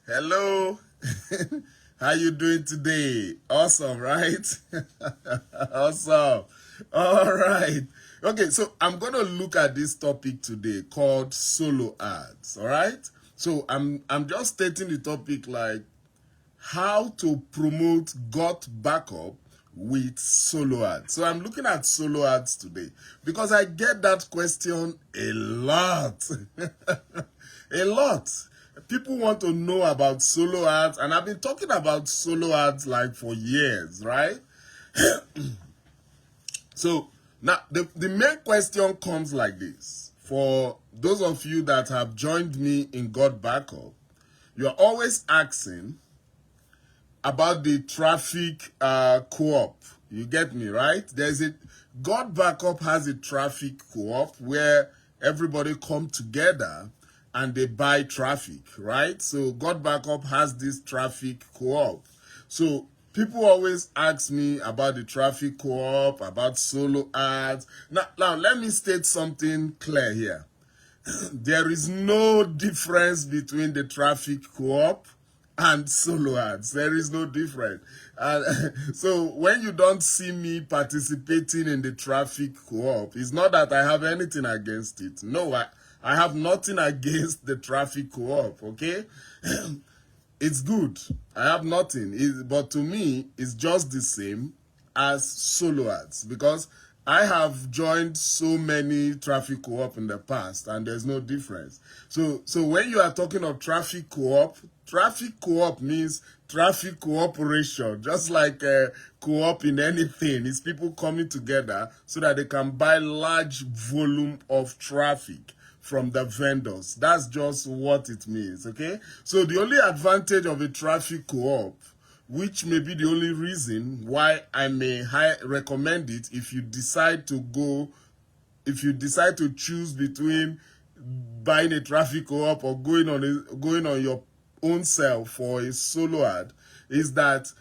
Hello. How you doing today? Awesome, right? Awesome. All right. Okay, so I'm going to look at this topic today called solo ads, all right? So I'm just stating the topic like how to promote GotBackup with solo ads. So I'm looking at solo ads today because I get that question a lot. A lot. People want to know about solo ads, and I've been talking about solo ads like for years, right? So now the main question comes like this. For those of you that have joined me in GotBackup, you're always asking about the traffic co-op. You get me, right? GotBackup has a traffic co-op where everybody come together and they buy traffic, right? So GotBackup has this traffic co-op. So people always ask me about the traffic co-op, about solo ads. Now let me state something clear here. There is no difference between the traffic co-op and solo ads. There is no difference. So when you don't see me participating in the traffic co-op, it's not that I have anything against it. No, I have nothing against the traffic co-op, okay? It's good. I have nothing. But to me, it's just the same as solo ads because I have joined so many traffic co-op in the past and there's no difference. So when you are talking of traffic co-op means traffic cooperation, just like a co-op in anything. It's people coming together so that they can buy large volume of traffic from the vendors. That's just what it means, okay? So the only advantage of a traffic co-op, which may be the only reason why I may recommend it if you decide to choose between buying a traffic co-op or going on your own self for a solo ad, is that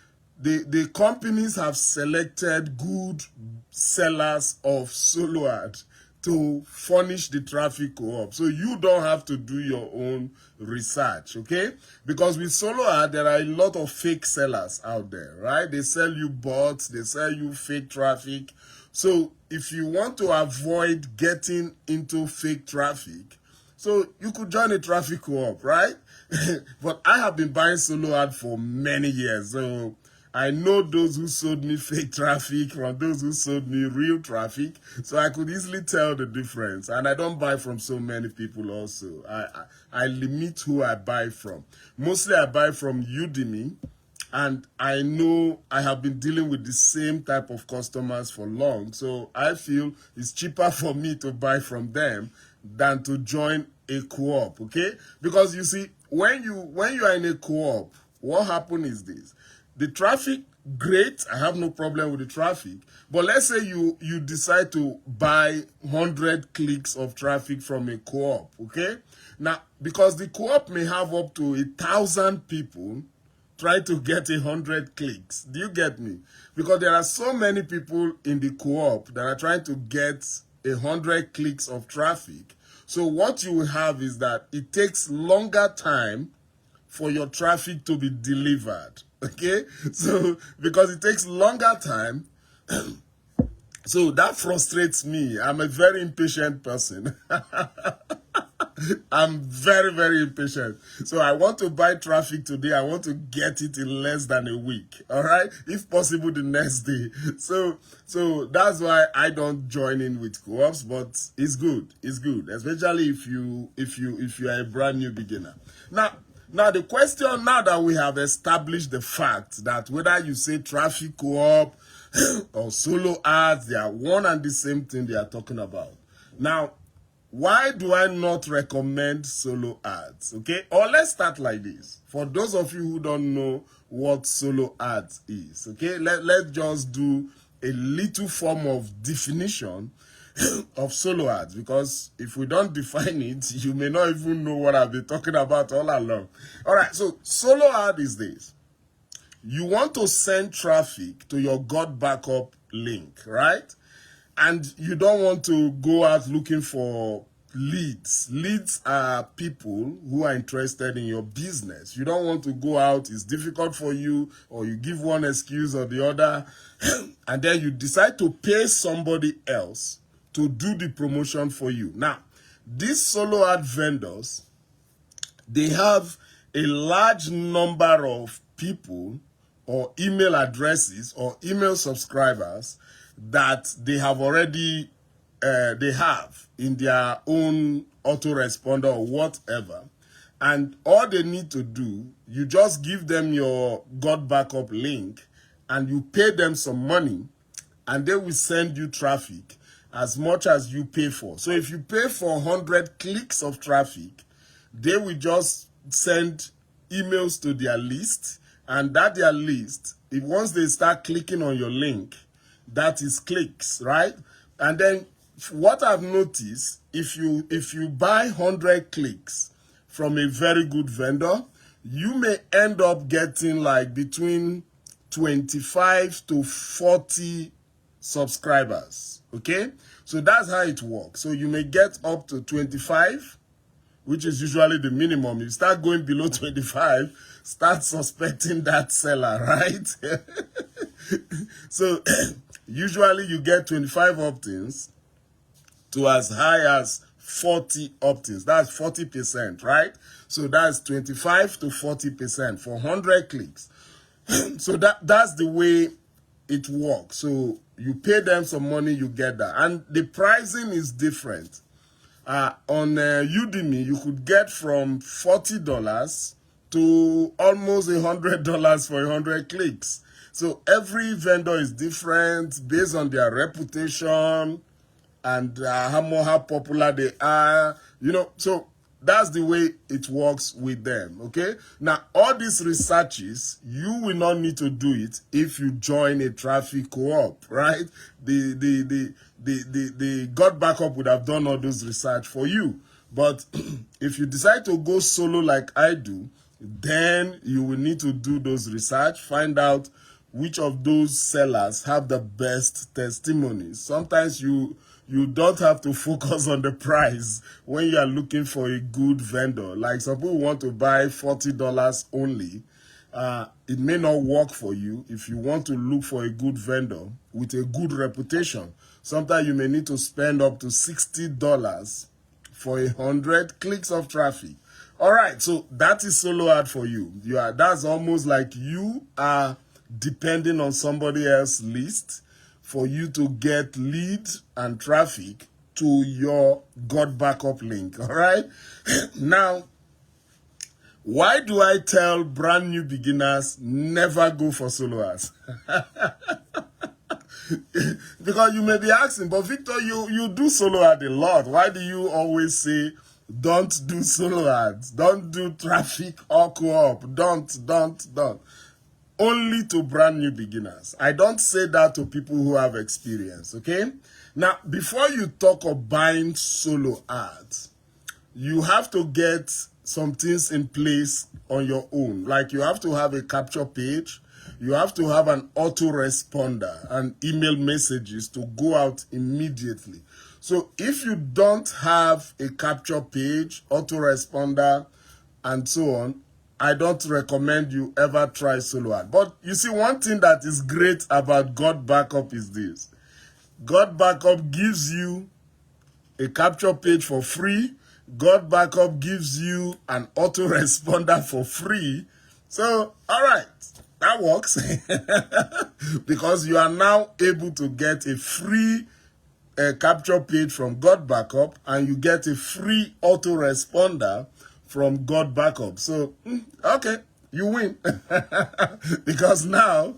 the companies have selected good sellers of solo ad to furnish the traffic co-op. So you don't have to do your own research, okay? Because with solo ad, there are a lot of fake sellers out there, right? They sell you bots, they sell you fake traffic. So if you want to avoid getting into fake traffic, so you could join a traffic co-op, right? But I have been buying solo ad for many years, so I know those who sold me fake traffic from those who sold me real traffic, so I could easily tell the difference. And I don't buy from so many people also. I limit who I buy from. Mostly I buy from Udemy, and I know I have been dealing with the same type of customers for long, so I feel it's cheaper for me to buy from them than to join a co-op, okay? Because you see, when you are in a co-op, what happens is this. The traffic, great, I have no problem with the traffic. But let's say you decide to buy 100 clicks of traffic from a co-op, okay? Now, because the co-op may have up to 1,000 people try to get 100 clicks. Do you get me? Because there are so many people in the co-op that are trying to get 100 clicks of traffic. So what you will have is that it takes longer time for your traffic to be delivered. Okay? So because it takes longer time, so that frustrates me. I'm a very impatient person. I'm very, very impatient. So I want to buy traffic today. I want to get it in less than a week. All right? If possible, the next day. So that's why I don't join in with co-ops, but it's good. It's good, especially if you are a brand new beginner. Now the question, now that we have established the fact that whether you say traffic co-op or solo ads, they are one and the same thing they are talking about. Now, why do I not recommend solo ads? Okay, or let's start like this. For those of you who don't know what solo ads is, okay, let's just do a little form of definition of solo ads, because if we don't define it, you may not even know what I've been talking about all along. All right, so solo ad is this. You want to send traffic to your GotBackup link, right? And you don't want to go out looking for leads. Leads are people who are interested in your business. You don't want to go out, it's difficult for you, or you give one excuse or the other, and then you decide to pay somebody else to do the promotion for you. Now, these solo ad vendors, they have a large number of people or email addresses or email subscribers that they have already they have in their own autoresponder or whatever, and all they need to do, you just give them your GotBackup link and you pay them some money, and they will send you traffic as much as you pay for. So if you pay for 100 clicks of traffic, they will just send emails to their list, and that their list, if once they start clicking on your link, that is clicks, right? And then what I've noticed, if you buy 100 clicks from a very good vendor, you may end up getting like between 25 to 40 subscribers, okay? So that's how it works. So you may get up to 25, which is usually the minimum. You start going below 25, start suspecting that seller, right? So usually you get 25 opt-ins to as high as 40 opt-ins. That's 40%, right? So that's 25 to 40% for 100 clicks. So that's the way it works. So you pay them some money, you get that. And the pricing is different. On Udemy, you could get from $40 to almost $100 for 100 clicks. So every vendor is different based on their reputation and how popular they are, you know. So that's the way it works with them, okay? Now, all these researches, you will not need to do it if you join a traffic co-op, right? The GotBackup would have done all those research for you. But if you decide to go solo like I do, then you will need to do those research, find out which of those sellers have the best testimonies. Sometimes you don't have to focus on the price when you are looking for a good vendor. Like some people want to buy $40 only. It may not work for you if you want to look for a good vendor with a good reputation. Sometimes you may need to spend up to $60 for 100 clicks of traffic. All right, so that is solo ad for you. That's almost like you are depending on somebody else's list for you to get lead and traffic to your GotBackup link, all right? Now, why do I tell brand new beginners never go for solo ads? Because you may be asking, but Victor, you do solo ad a lot. Why do you always say, don't do solo ads, don't do traffic or co-op, don't? Only to brand new beginners. I don't say that to people who have experience, okay? Now, before you talk of buying solo ads, you have to get some things in place on your own. Like you have to have a capture page, you have to have an autoresponder and email messages to go out immediately. So if you don't have a capture page, autoresponder, and so on, I don't recommend you ever try solo ad. But you see, one thing that is great about GotBackup is this. GotBackup gives you a capture page for free. GotBackup gives you an autoresponder for free. So, all right, that works. Because you are now able to get a free capture page from GotBackup, and you get a free autoresponder from GotBackup. So, okay, you win. Because now,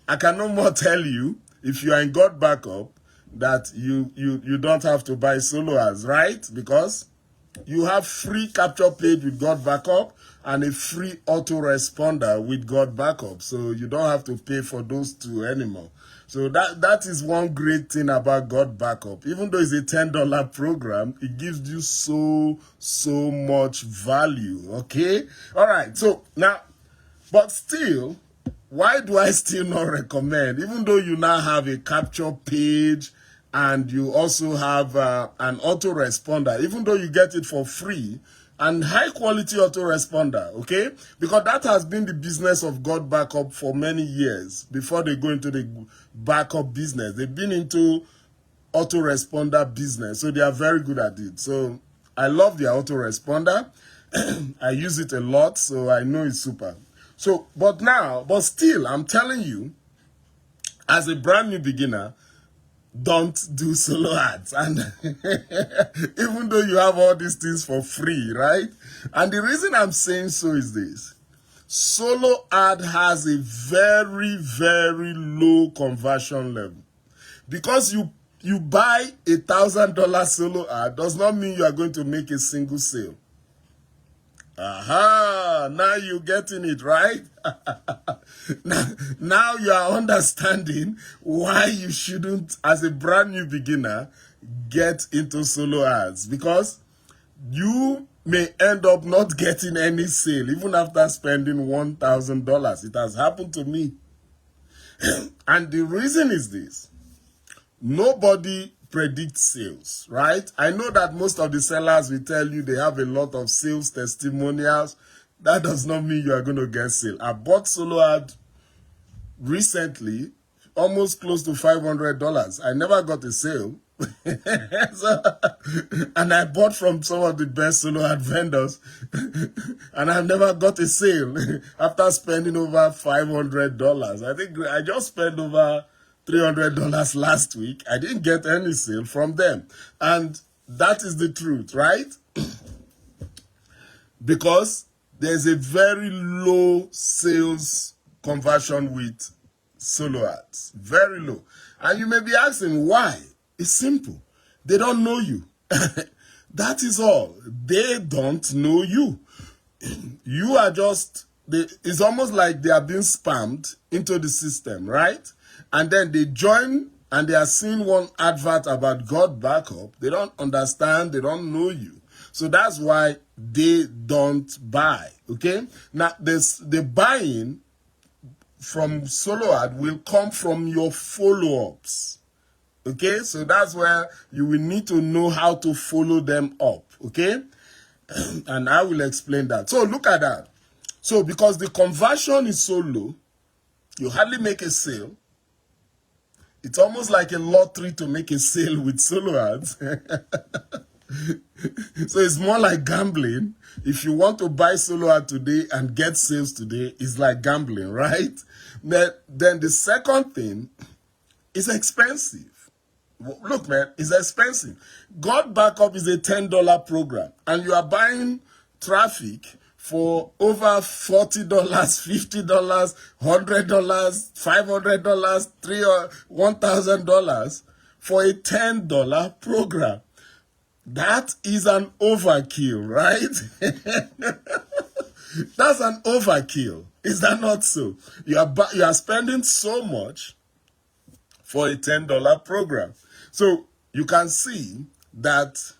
I can no more tell you, if you are in GotBackup, that you don't have to buy solo ads, right? Because you have free capture page with GotBackup and a free autoresponder with GotBackup. So you don't have to pay for those two anymore. So that is one great thing about GotBackup. Even though it's a $10 program, it gives you so much value, okay? All right, so now, but still, why do I still not recommend? Even though you now have a capture page and you also have an autoresponder, even though you get it for free, and high quality autoresponder, okay? Because that has been the business of GotBackup for many years before they go into the backup business. They've been into autoresponder business, so they are very good at it. So I love their autoresponder. I use it a lot, so I know it's super. So, but still, I'm telling you, as a brand new beginner, don't do solo ads. And even though you have all these things for free, right? And the reason I'm saying so is this. Solo ad has a very, very low conversion level. Because you buy $1,000 solo ad does not mean you are going to make a single sale. Aha, now you're getting it, right? now you are understanding why you shouldn't, as a brand new beginner, get into solo ads. Because you may end up not getting any sale, even after spending $1,000. It has happened to me. And the reason is this. Nobody predicts sales, right? I know that most of the sellers will tell you they have a lot of sales testimonials. That does not mean you are going to get sale. I bought solo ad recently, almost close to $500. I never got a sale. And I bought from some of the best solo ad vendors, and I never got a sale after spending over $500. I think I just spent over $300 last week. I didn't get any sale from them. And that is the truth, right? Because there's a very low sales conversion with solo ads. Very low. And you may be asking why. It's simple. They don't know you. That is all. They don't know you. You are just, it's almost like they are being spammed into the system, right? And then they join and they are seeing one advert about GotBackup. They don't understand. They don't know you. So that's why they don't buy. Okay? Now, the buying from solo ad will come from your follow-ups. Okay? So that's where you will need to know how to follow them up. Okay? And I will explain that. So look at that. So because the conversion is so low, you hardly make a sale. It's almost like a lottery to make a sale with solo ads. So it's more like gambling. If you want to buy solo ad today and get sales today, it's like gambling, right? Then the second thing is expensive. Look, man, it's expensive. GotBackup is a $10 program, and you are buying traffic for over $40, $50, $100, $500, $1,000 for a $10 program. That is an overkill, right? That's an overkill. Is that not so? You are spending so much for a $10 program. So you can see that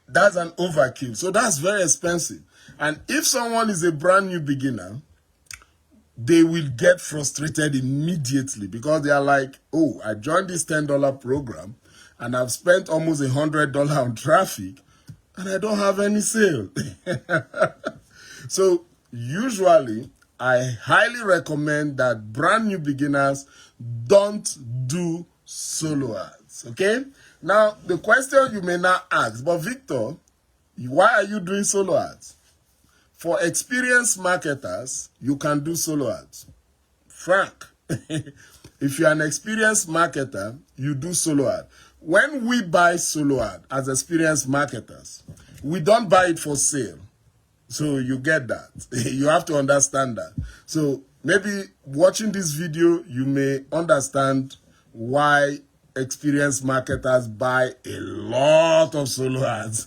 that's an overkill. So that's very expensive. And if someone is a brand new beginner, they will get frustrated immediately because they are like, oh, I joined this $10 program and I've spent almost $100 on traffic and I don't have any sale. So usually, I highly recommend that brand new beginners don't do solo ads, okay? Now, the question you may now ask, but Victor, why are you doing solo ads? For experienced marketers, you can do solo ads. Frank, if you're an experienced marketer, you do solo ad. When we buy solo ad as experienced marketers, we don't buy it for sale. So you get that. You have to understand that. So maybe watching this video, you may understand why experienced marketers buy a lot of solo ads.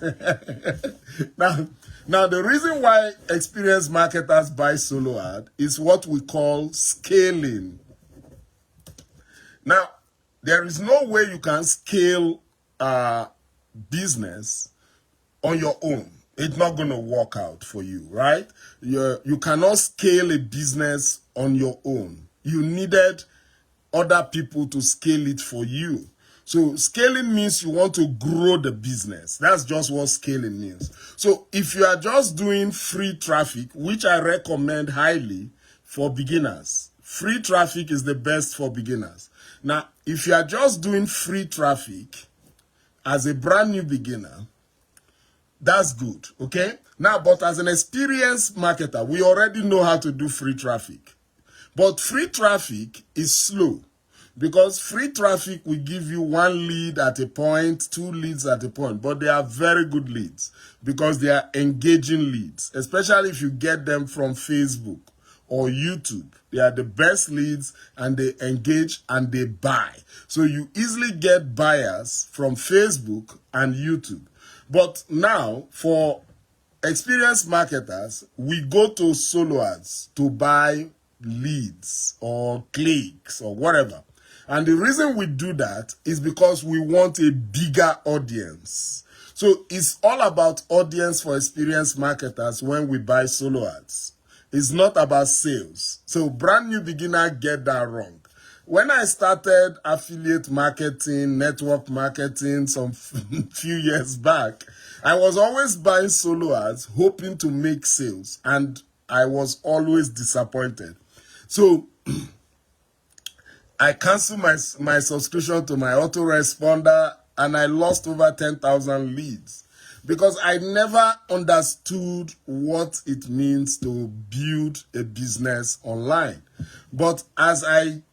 Now, the reason why experienced marketers buy solo ad is what we call scaling. Now, there is no way you can scale business on your own. It's not going to work out for you, right? You cannot scale a business on your own. You needed other people to scale it for you. So scaling means you want to grow the business. That's just what scaling means. So if you are just doing free traffic, which I recommend highly for beginners, free traffic is the best for beginners. Now, if you are just doing free traffic as a brand new beginner, that's good, okay? Now, but as an experienced marketer, we already know how to do free traffic. But free traffic is slow because free traffic will give you 1 lead at a point, 2 leads at a point, but they are very good leads because they are engaging leads, especially if you get them from Facebook or YouTube. They are the best leads and they engage and they buy. So you easily get buyers from Facebook and YouTube. But now for experienced marketers, we go to solo ads to buy leads or clicks or whatever. And the reason we do that is because we want a bigger audience. So it's all about audience for experienced marketers when we buy solo ads. It's not about sales. So brand new beginner get that wrong. When I started affiliate marketing, network marketing some few years back, I was always buying solo ads, hoping to make sales, and I was always disappointed. So I canceled my subscription to my autoresponder, and I lost over 10,000 leads because I never understood what it means to build a business online. But as I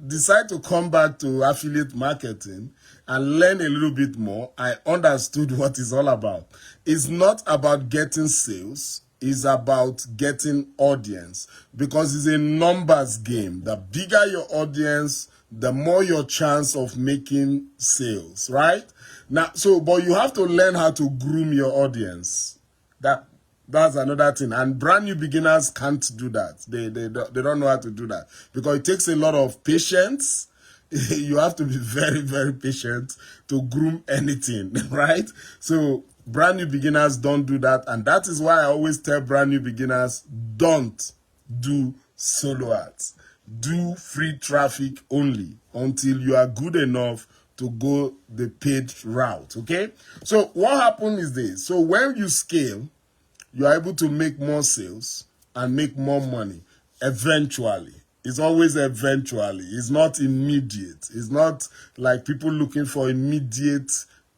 decided to come back to affiliate marketing and learn a little bit more, I understood what it's all about. It's not about getting sales. It's about getting audience because it's a numbers game. The bigger your audience, the more your chance of making sales, right? Now, but you have to learn how to groom your audience. That's another thing. And brand new beginners can't do that. They don't know how to do that because it takes a lot of patience. You have to be very, very patient to groom anything, right? So brand new beginners don't do that. And that is why I always tell brand new beginners, don't do solo ads. Do free traffic only until you are good enough to go the paid route, okay? So what happens is this. So when you scale, you are able to make more sales and make more money eventually. It's always eventually. It's not immediate. It's not like people looking for immediate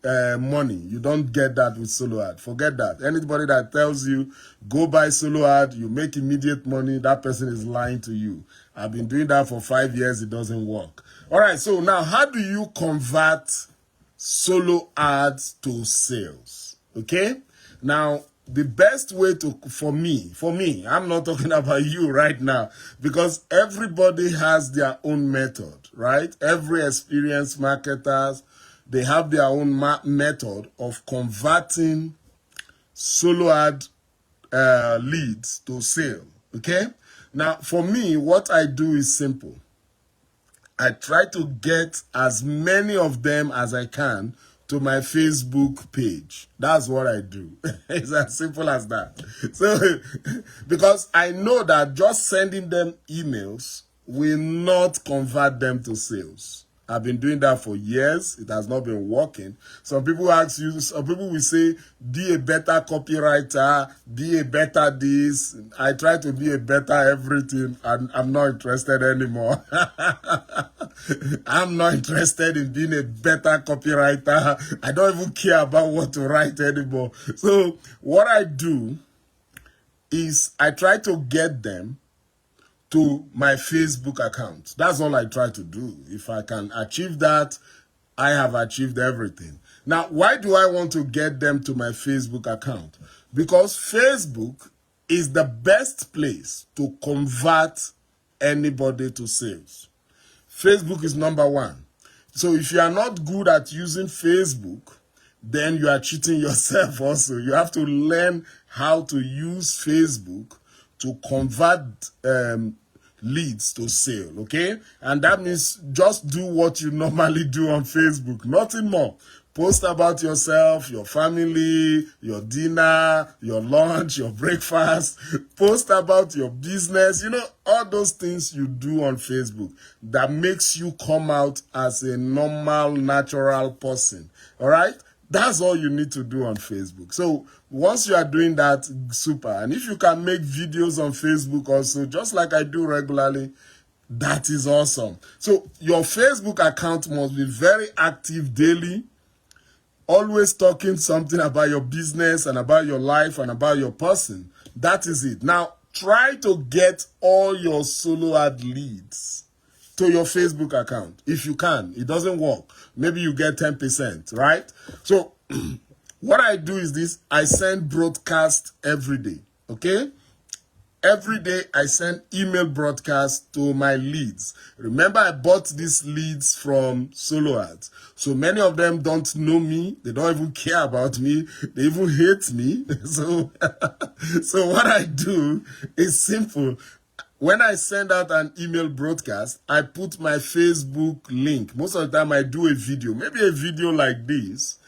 money. You don't get that with solo ad. Forget that. Anybody that tells you go buy solo ad, you make immediate money, that person is lying to you. I've been doing that for 5 years. It doesn't work. All right. So now how do you convert solo ads to sales? Okay. Now, the best way for me, I'm not talking about you right now because everybody has their own method, right? Every experienced marketers, they have their own method of converting solo ad leads to sale, okay? Now, for me, what I do is simple. I try to get as many of them as I can to my Facebook page. That's what I do. It's as simple as that. So, because I know that just sending them emails will not convert them to sales. I've been doing that for years. It has not been working. Some people ask you, some people will say, be a better copywriter, be a better this. I try to be a better everything, and I'm not interested anymore. I'm not interested in being a better copywriter. I don't even care about what to write anymore. So what I do is I try to get them to my Facebook account. That's all I try to do. If I can achieve that, I have achieved everything. Now, why do I want to get them to my Facebook account? Because Facebook is the best place to convert anybody to sales. Facebook is number one. So if you are not good at using Facebook, then you are cheating yourself also. You have to learn how to use Facebook to convert leads to sale, okay? And that means just do what you normally do on Facebook, nothing more. Post about yourself, your family, your dinner, your lunch, your breakfast. Post about your business. You know, all those things you do on Facebook that makes you come out as a normal, natural person. All right? That's all you need to do on Facebook. So once you are doing that, super. And if you can make videos on Facebook also, just like I do regularly, that is awesome. So your Facebook account must be very active daily, always talking something about your business and about your life and about your person. That is it. Now, try to get all your solo ad leads to your Facebook account. If you can, it doesn't work. Maybe you get 10%, right? So what I do is this. I send broadcast every day, okay? Every day, I send email broadcasts to my leads. Remember, I bought these leads from Solo Ads. So many of them don't know me. They don't even care about me. They even hate me. So, so what I do is simple. When I send out an email broadcast, I put my Facebook link. Most of the time, I do a video, maybe a video like this,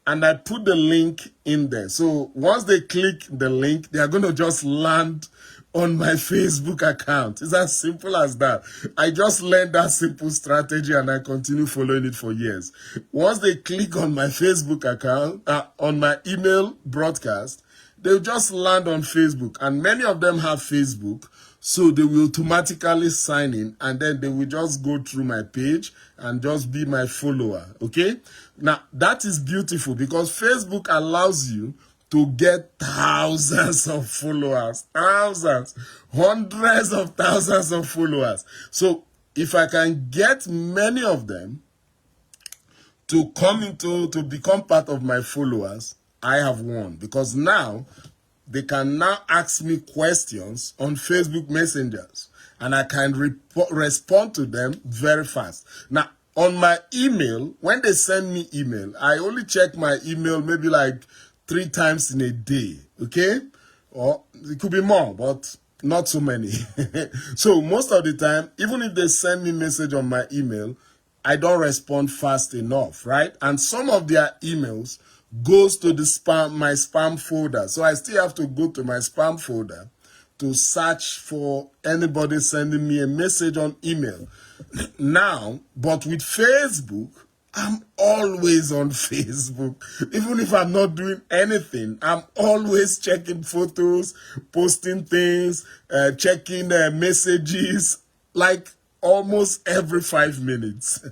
and I put the link in there. So once they click the link, they are going to just land on my Facebook account. It's as simple as that. I just learned that simple strategy and I continue following it for years. Once they click on my Facebook account, on my email broadcast, they'll just land on Facebook. And many of them have Facebook, so they will automatically sign in and then they will just go through my page and just be my follower, okay? Now, that is beautiful because Facebook allows you to get thousands of followers, thousands, hundreds of thousands of followers. So if I can get many of them to become part of my followers, I have won, because now they can now ask me questions on Facebook messengers and I can respond to them very fast. Now, on my email, when they send me email, I only check my email maybe like 3 times in a day, okay? Or it could be more, but not so many. So most of the time, even if they send me message on my email, I don't respond fast enough, right? And some of their emails goes to my spam folder. So I still have to go to my spam folder to search for anybody sending me a message on email. Now, but with Facebook, I'm always on Facebook. Even if I'm not doing anything, I'm always checking photos, posting things, checking messages, like almost every 5 minutes.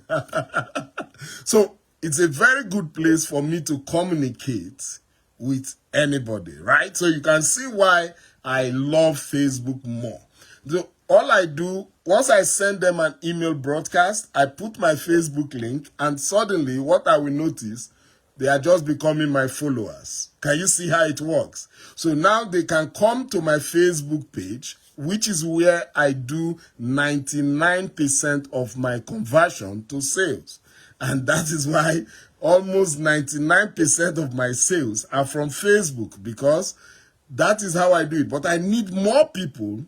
So it's a very good place for me to communicate with anybody, right? So you can see why I love Facebook more. So all I do, once I send them an email broadcast, I put my Facebook link, and suddenly what I will notice, they are just becoming my followers. Can you see how it works? So now they can come to my Facebook page, which is where I do 99% of my conversion to sales. And that is why almost 99% of my sales are from Facebook, because that is how I do it. But I need more people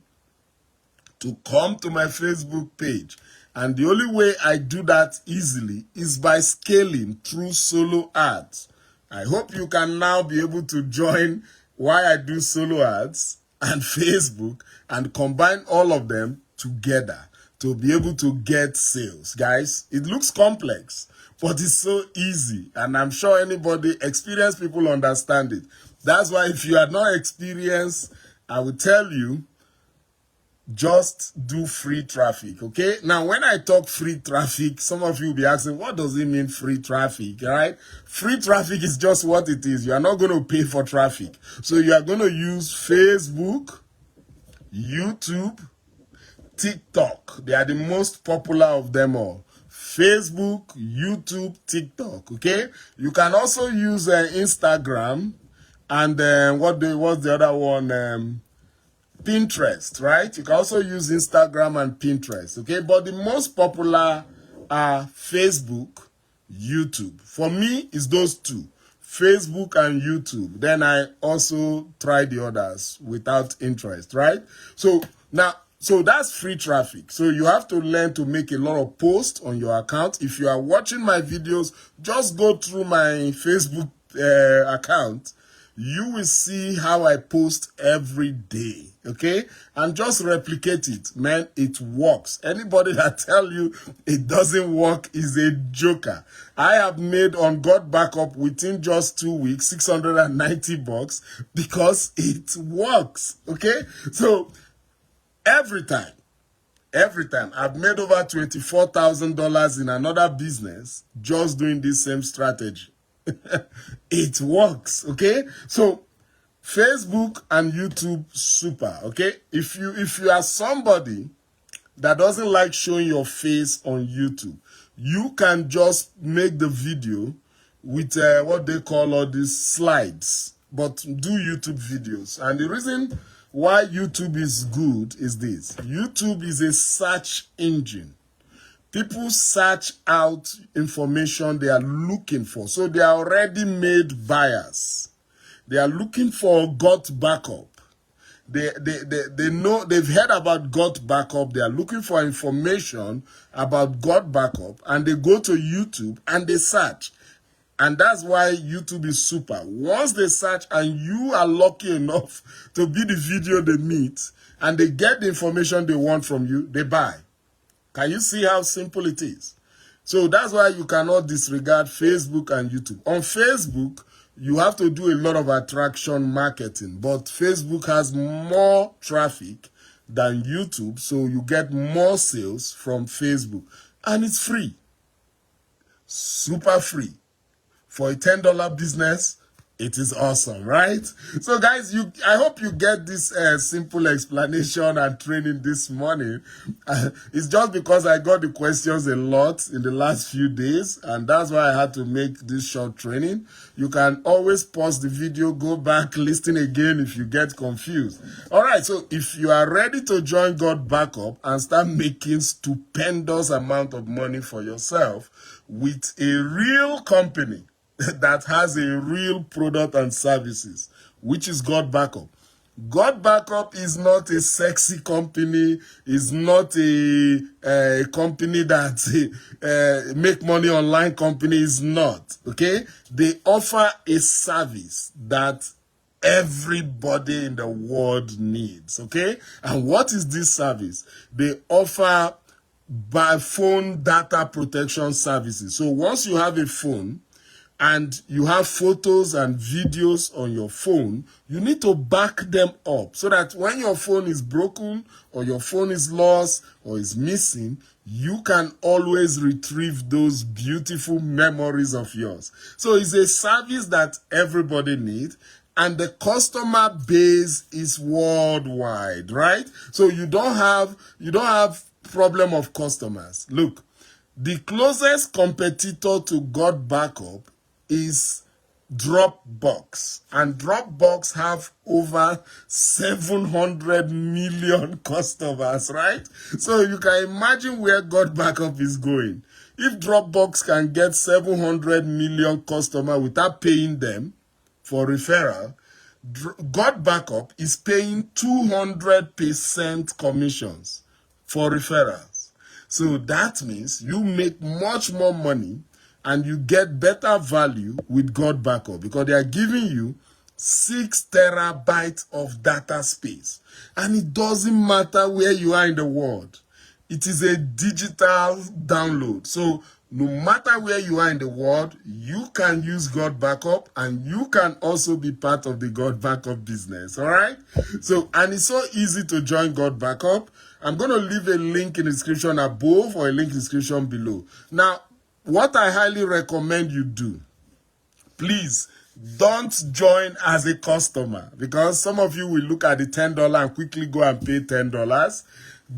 to come to my Facebook page. And the only way I do that easily is by scaling through solo ads. I hope you can now be able to join why I do solo ads and Facebook and combine all of them together to be able to get sales. Guys, it looks complex, but it's so easy. And I'm sure anybody, experienced people, understand it. That's why if you are not experienced, I will tell you, just do free traffic, okay? Now, when I talk free traffic, some of you will be asking, what does it mean, free traffic, right? Free traffic is just what it is. You are not going to pay for traffic. So you are going to use Facebook, YouTube, TikTok. They are the most popular of them all. Facebook, YouTube, TikTok, okay? You can also use Instagram and what's the other one? Pinterest, right? You can also use Instagram and Pinterest, okay? But the most popular are Facebook, YouTube. For me, it's those two, Facebook and YouTube. Then I also try the others without interest, right? So now So that's free traffic. So you have to learn to make a lot of posts on your account. If you are watching my videos, just go through my Facebook account. You will see how I post every day, okay? And just replicate it. Man, it works. Anybody that tell you it doesn't work is a joker. I have made on GotBackup within just 2 weeks, $690 because it works, okay? So every time I've made over $24,000 in another business just doing this same strategy. It works, okay? So Facebook and YouTube, super, okay? If you are somebody that doesn't like showing your face on YouTube, you can just make the video with what they call all these slides, but do YouTube videos. And the reason why YouTube is good is this. YouTube is a search engine. People search out information they are looking for. So they are already made buyers. They are looking for GotBackup. They know, they've heard about GotBackup. They are looking for information about GotBackup, and they go to YouTube and they search. And that's why YouTube is super. Once they search and you are lucky enough to be the video they meet and they get the information they want from you, they buy. Can you see how simple it is? So that's why you cannot disregard Facebook and YouTube. On Facebook, you have to do a lot of attraction marketing, but Facebook has more traffic than YouTube, so you get more sales from Facebook. And it's free. Super free. For a $10 business, it is awesome, right? So guys, I hope you get this simple explanation and training this morning. It's just because I got the questions a lot in the last few days, and that's why I had to make this short training. You can always pause the video, go back, listen again if you get confused. All right, so if you are ready to join GotBackup and start making stupendous amount of money for yourself with a real company that has a real product and services, which is GotBackup. GotBackup is not a sexy company, is not a company that make money online company, is not, okay? They offer a service that everybody in the world needs, okay? And what is this service? They offer by phone data protection services. So once you have a phone, and you have photos and videos on your phone, you need to back them up so that when your phone is broken or your phone is lost or is missing, you can always retrieve those beautiful memories of yours. So it's a service that everybody needs, and the customer base is worldwide, right? So you don't have problem of customers. Look, the closest competitor to GotBackup is Dropbox, and Dropbox have over 700 million customers, right? So you can imagine where GotBackup is going. If Dropbox can get 700 million customers without paying them for referral, GotBackup is paying 200% commissions for referrals. So that means you make much more money and you get better value with GotBackup because they are giving you 6 terabytes of data space. And it doesn't matter where you are in the world. It is a digital download. So no matter where you are in the world, you can use GotBackup and you can also be part of the GotBackup business, all right? So, and it's so easy to join GotBackup. I'm going to leave a link in the description above or a link in the description below. Now, what I highly recommend you do, please don't join as a customer, because some of you will look at the $10 and quickly go and pay $10.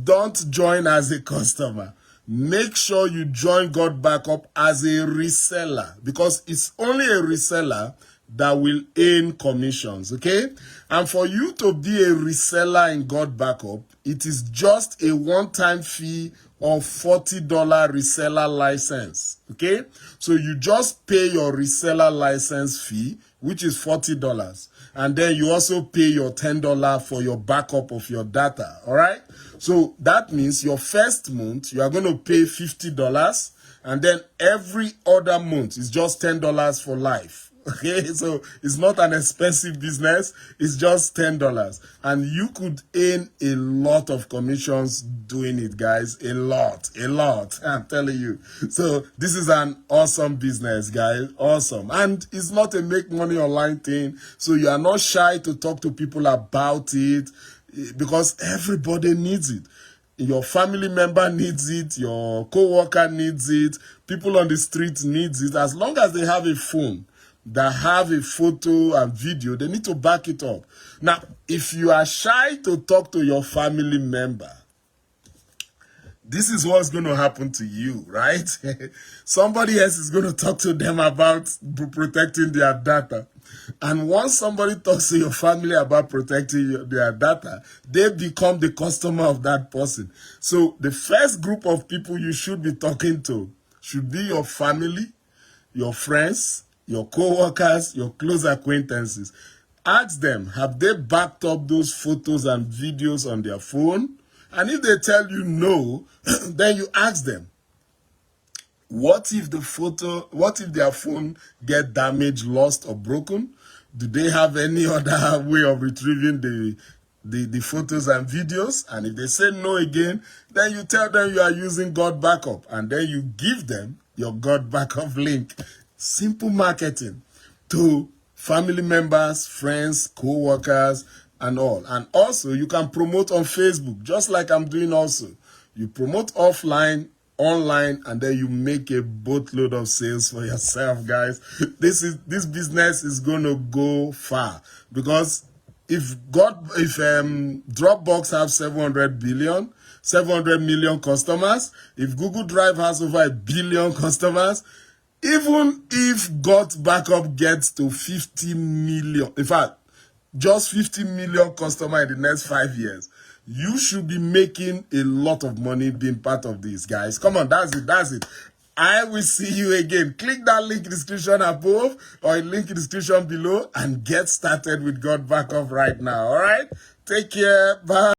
Don't join as a customer. Make sure you join GotBackup as a reseller, because it's only a reseller that will earn commissions, okay? And for you to be a reseller in GotBackup, it is just a one-time fee of $40 reseller license, okay? So you just pay your reseller license fee, which is $40. and then you also pay your $10 for your backup of your data. All right. So that means your first month, you are going to pay $50, and then every other month is just $10 for life. Okay, so it's not an expensive business. It's just $10. And you could earn a lot of commissions doing it, guys. A lot. I'm telling you. So this is an awesome business, guys. Awesome. And it's not a make money online thing. So you are not shy to talk to people about it, because everybody needs it. Your family member needs it. Your co-worker needs it. People on the street needs it. As long as they have a phone that have a photo and video, they need to back it up. Now, if you are shy to talk to your family member, this is what's going to happen to you, right? Somebody else is going to talk to them about protecting their data. And once somebody talks to your family about protecting their data, they become the customer of that person. So the first group of people you should be talking to should be your family, your friends, your co-workers, your close acquaintances. Ask them, have they backed up those photos and videos on their phone? And if they tell you no, then you ask them, what if their phone get damaged, lost, or broken? Do they have any other way of retrieving the photos and videos? And if they say no again, then you tell them you are using GotBackup, and then you give them your GotBackup link. Simple marketing to family members, friends, co-workers, and all. And also, you can promote on Facebook, just like I'm doing also. You promote offline, online, and then you make a boatload of sales for yourself, guys. This business is going to go far, because if Dropbox have 700 million customers, if Google Drive has over 1 billion customers, even if GotBackup gets to 50 million, in fact, just 50 million customers in the next 5 years, you should be making a lot of money being part of this, guys. Come on, that's it. I will see you again. Click that link in the description above or link in the description below and get started with GotBackup right now. All right? Take care. Bye.